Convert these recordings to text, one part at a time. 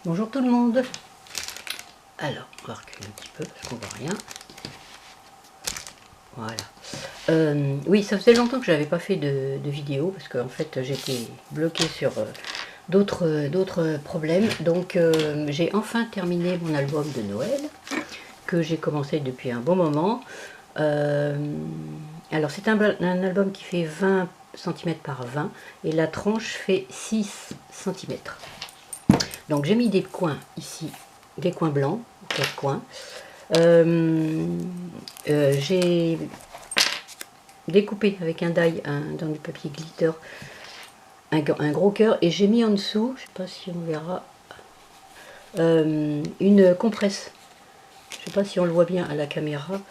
Bonjour tout le monde. Alors, on va reculer un petit peu parce qu'on voit rien. Voilà. Oui, ça faisait longtemps que je n'avais pas fait de vidéo parce qu'en fait j'étais bloquée sur d'autres problèmes. Donc j'ai enfin terminé mon album de Noël que j'ai commencé depuis un bon moment. Alors c'est un album qui fait 20 cm par 20 et la tranche fait 6 cm. Donc j'ai mis des coins ici, des coins blancs, 4 coins. J'ai découpé avec un die dans du papier glitter un gros cœur et j'ai mis en dessous, je sais pas si on verra, une compresse. Je sais pas si on le voit bien à la caméra.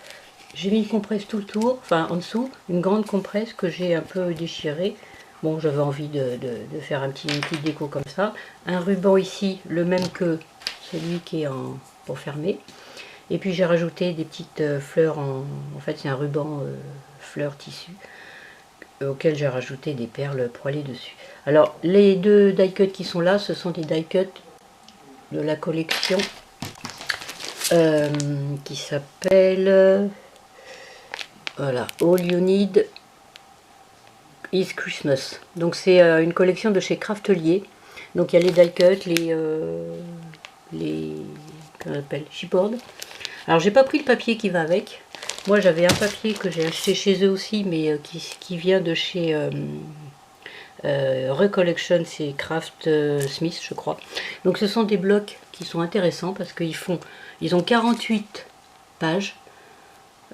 J'ai mis une compresse tout le tour, enfin en dessous, une grande compresse que j'ai un peu déchirée. Bon, j'avais envie de faire une petite déco comme ça. Un ruban ici, le même que celui qui est pour fermer. Et puis j'ai rajouté des petites fleurs, en fait c'est un ruban fleurs tissu, auquel j'ai rajouté des perles pour aller dessus. Alors les deux die cuts qui sont là, ce sont des die cuts de la collection qui s'appelle... Voilà, All You Need is Christmas. Donc c'est une collection de chez Craftelier. Donc il y a les die cuts, les comment on appelle, chipboard. Alors j'ai pas pris le papier qui va avec. Moi j'avais un papier que j'ai acheté chez eux aussi, mais qui vient de chez Recollection, c'est Craft Smith je crois. Donc ce sont des blocs qui sont intéressants parce ils ont 48 pages.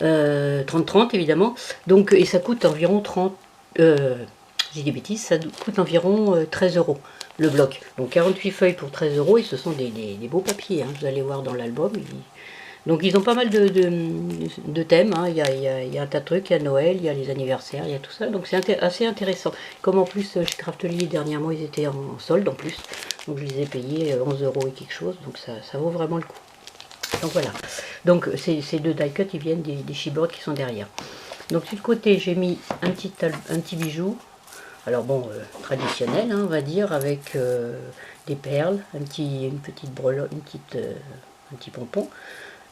30-30 évidemment, donc, et ça coûte environ 30, j'ai des bêtises, ça coûte environ 13 € le bloc. Donc 48 feuilles pour 13 € et ce sont des beaux papiers, hein, vous allez voir dans l'album. Donc ils ont pas mal de thèmes, hein. Il y a un tas de trucs, il y a Noël, il y a les anniversaires, il y a tout ça, donc c'est assez intéressant. Comme en plus chez Craftelier dernièrement ils étaient en solde en plus, donc je les ai payés 11 € et quelque chose, donc ça vaut vraiment le coup. Donc voilà, donc ces deux die cuts ils viennent des chipboards qui sont derrière. Donc sur le côté j'ai mis un petit bijou, alors bon traditionnel, hein, on va dire, avec des perles, une petite breloque, un petit pompon,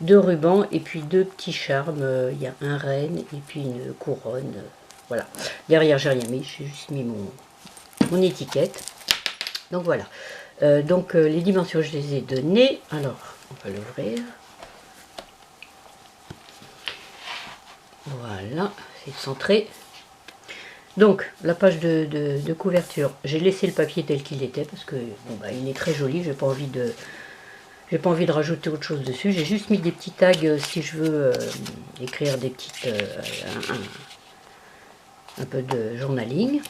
deux rubans et puis deux petits charmes, il y a un renne et puis une couronne, voilà. Derrière j'ai rien mis, j'ai juste mis mon étiquette. Donc voilà, les dimensions je les ai données, alors on va l'ouvrir. Voilà, c'est centré. Donc, la page de couverture, j'ai laissé le papier tel qu'il était parce que bon, bah, il est très joli. J'ai pas envie de rajouter autre chose dessus. J'ai juste mis des petits tags si je veux écrire des petites un peu de journaling.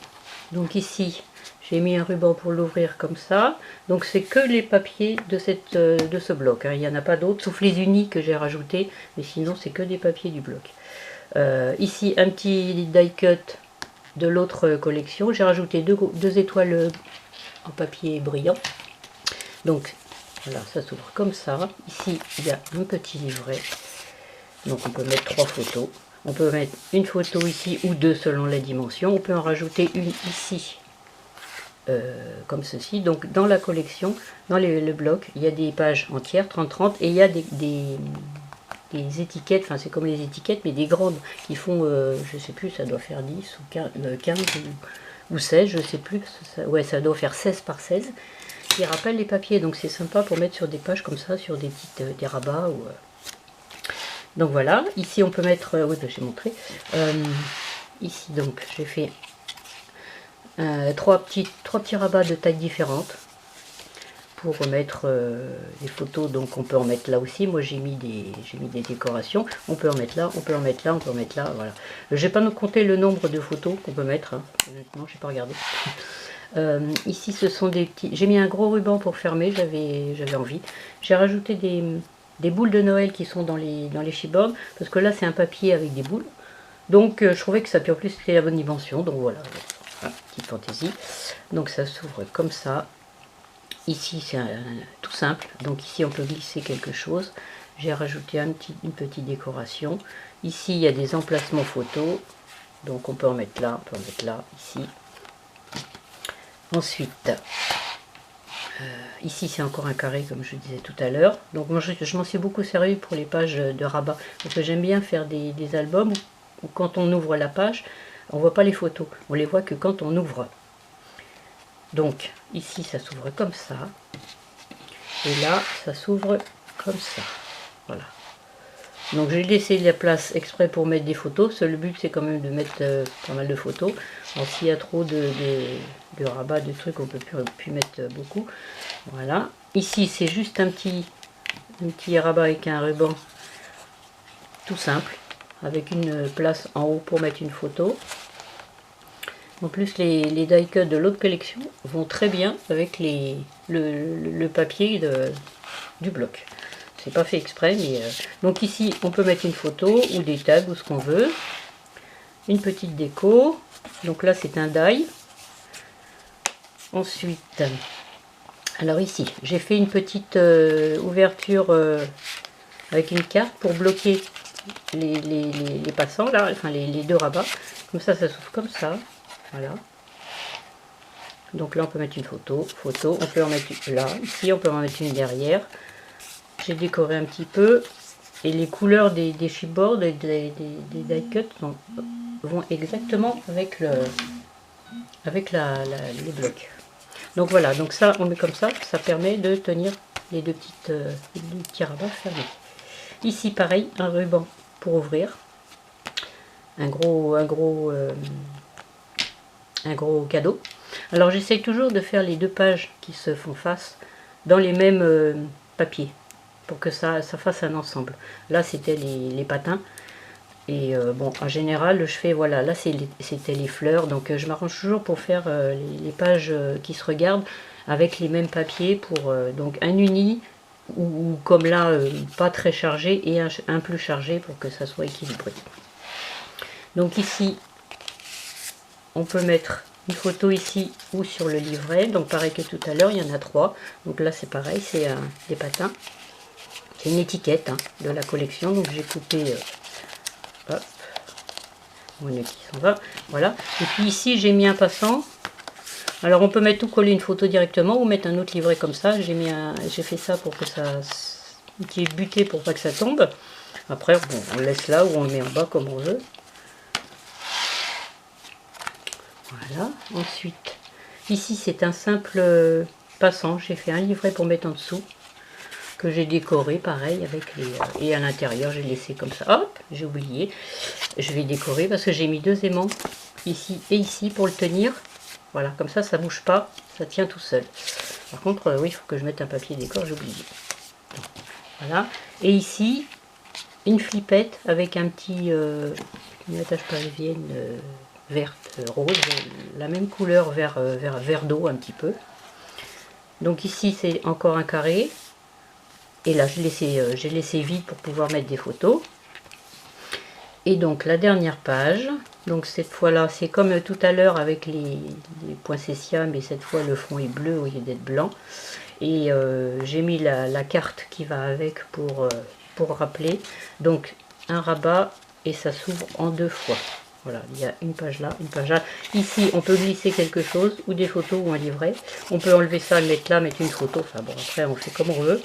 Donc ici, j'ai mis un ruban pour l'ouvrir comme ça. Donc c'est que les papiers de ce bloc, hein. Il n'y en a pas d'autres, sauf les unis que j'ai rajoutés. Mais sinon, c'est que des papiers du bloc. Ici, un petit die cut de l'autre collection. J'ai rajouté deux étoiles en papier brillant. Donc, voilà, ça s'ouvre comme ça. Ici, il y a un petit livret. Donc, on peut mettre 3 photos. On peut mettre une photo ici ou 2 selon les dimensions. On peut en rajouter une ici, comme ceci. Donc, dans la collection, dans le bloc, il y a des pages entières, 30-30, et il y a des étiquettes, enfin c'est comme les étiquettes mais des grandes qui font je sais plus, ça doit faire 10 ou 15 ou 16, je sais plus, ouais ça doit faire 16 par 16 qui rappellent les papiers, donc c'est sympa pour mettre sur des pages comme ça, sur des petites des rabats ou donc voilà. Ici on peut mettre oui ben, j'ai montré ici, donc j'ai fait 3 petits rabats de tailles différentes pour remettre les photos. Donc on peut en mettre là aussi. Moi j'ai mis des décorations. On peut en mettre là, on peut en mettre là, on peut en mettre là. Voilà. J'ai pas compté le nombre de photos qu'on peut mettre. Hein. Honnêtement, j'ai pas regardé. Ici ce sont des petits. J'ai mis un gros ruban pour fermer. J'avais envie. J'ai rajouté des boules de Noël qui sont dans les chipboards parce que là c'est un papier avec des boules. Donc je trouvais que ça, puis en plus c'était la bonne dimension. Donc voilà. Petite fantaisie. Donc ça s'ouvre comme ça. Ici c'est tout simple, donc ici on peut glisser quelque chose. J'ai rajouté une petite décoration. Ici il y a des emplacements photos, donc on peut en mettre là, on peut en mettre là, ici. Ensuite, Ici c'est encore un carré comme je disais tout à l'heure. Donc moi je m'en suis beaucoup servi pour les pages de rabat. Parce que j'aime bien faire des albums où quand on ouvre la page, on voit pas les photos. On les voit que quand on ouvre. Donc ici ça s'ouvre comme ça. Et là ça s'ouvre comme ça. Voilà. Donc j'ai laissé la place exprès pour mettre des photos. Le but c'est quand même de mettre pas mal de photos. Alors s'il y a trop de rabat, de trucs, on peut plus mettre beaucoup. Voilà. Ici c'est juste un petit rabat avec un ruban tout simple. Avec une place en haut pour mettre une photo. En plus les die cuts de l'autre collection vont très bien avec le papier du bloc. C'est pas fait exprès, mais donc ici on peut mettre une photo ou des tags ou ce qu'on veut. Une petite déco. Donc là c'est un die. Ensuite, alors ici j'ai fait une petite ouverture avec une carte pour bloquer les passants là, enfin les deux rabats. Comme ça s'ouvre comme ça. Voilà. Donc là on peut mettre une photo. On peut en mettre une là. Ici on peut en mettre une derrière. J'ai décoré un petit peu et les couleurs des chipboards et des die cuts vont exactement avec les blocs. Donc voilà, donc ça on met comme ça permet de tenir les deux petits rabats fermés. Ici pareil, un ruban pour ouvrir, un gros cadeau. Alors j'essaye toujours de faire les deux pages qui se font face dans les mêmes papiers, pour que ça fasse un ensemble. Là c'était les patins et bon en général je fais voilà, là c'était les fleurs, donc je m'arrange toujours pour faire les pages qui se regardent avec les mêmes papiers pour donc un uni ou comme là pas très chargé et un plus chargé pour que ça soit équilibré. Donc ici on peut mettre une photo ici ou sur le livret, donc pareil que tout à l'heure, il y en a 3. Donc là c'est pareil, c'est des patins. C'est une étiquette de la collection, donc j'ai coupé hop, mon nœud qui s'en va, voilà. Et puis ici j'ai mis un passant. Alors on peut mettre tout coller une photo directement ou mettre un autre livret comme ça. J'ai fait ça pour que ça qui est buté pour pas que ça tombe. Après bon, on le laisse là ou on le met en bas comme on veut. Voilà. Ensuite ici c'est un simple passant. J'ai fait un livret pour mettre en dessous, que j'ai décoré pareil avec et à l'intérieur j'ai laissé comme ça. Hop, j'ai oublié, je vais décorer parce que j'ai mis 2 aimants ici et ici pour le tenir. Voilà, comme ça ça bouge pas, ça tient tout seul. Par contre oui, il faut que je mette un papier décor, j'ai oublié. Voilà, et ici une flippette avec un petit une attache parisienne verte rose, la même couleur vert d'eau un petit peu. Donc ici c'est encore un carré. Et là, j'ai laissé vide pour pouvoir mettre des photos. Et donc, la dernière page. Donc, cette fois-là, c'est comme tout à l'heure avec les poinsettias, mais cette fois, le fond est bleu au lieu d'être blanc. Et j'ai mis la carte qui va avec pour rappeler. Donc, un rabat et ça s'ouvre en 2 fois. Voilà, il y a une page là, une page là. Ici, on peut glisser quelque chose, ou des photos ou un livret. On peut enlever ça, le mettre là, mettre une photo. Enfin bon, après, on fait comme on veut.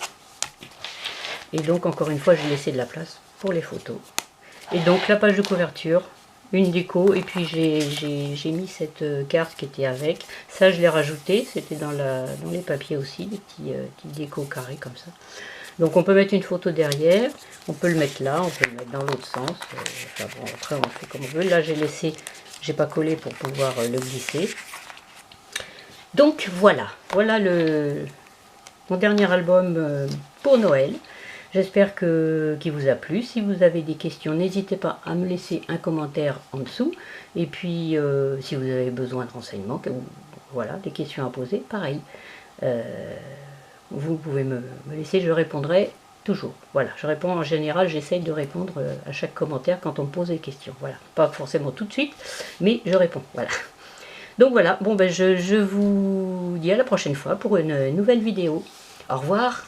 Et donc encore une fois j'ai laissé de la place pour les photos. Et donc la page de couverture, une déco, et puis j'ai mis cette carte qui était avec. Ça je l'ai rajouté, c'était dans les papiers aussi, des petits décos carrés comme ça. Donc on peut mettre une photo derrière, on peut le mettre là, on peut le mettre dans l'autre sens. Enfin bon, après on fait comme on veut. Là j'ai pas collé pour pouvoir le glisser. Donc voilà mon dernier album pour Noël. J'espère qu'il vous a plu. Si vous avez des questions, n'hésitez pas à me laisser un commentaire en dessous. Et puis, si vous avez besoin de renseignements, voilà, des questions à poser, pareil. Vous pouvez me laisser, je répondrai toujours. Voilà, je réponds en général, j'essaye de répondre à chaque commentaire quand on me pose des questions. Voilà, pas forcément tout de suite, mais je réponds. Voilà. Donc voilà, bon ben je vous dis à la prochaine fois pour une nouvelle vidéo. Au revoir.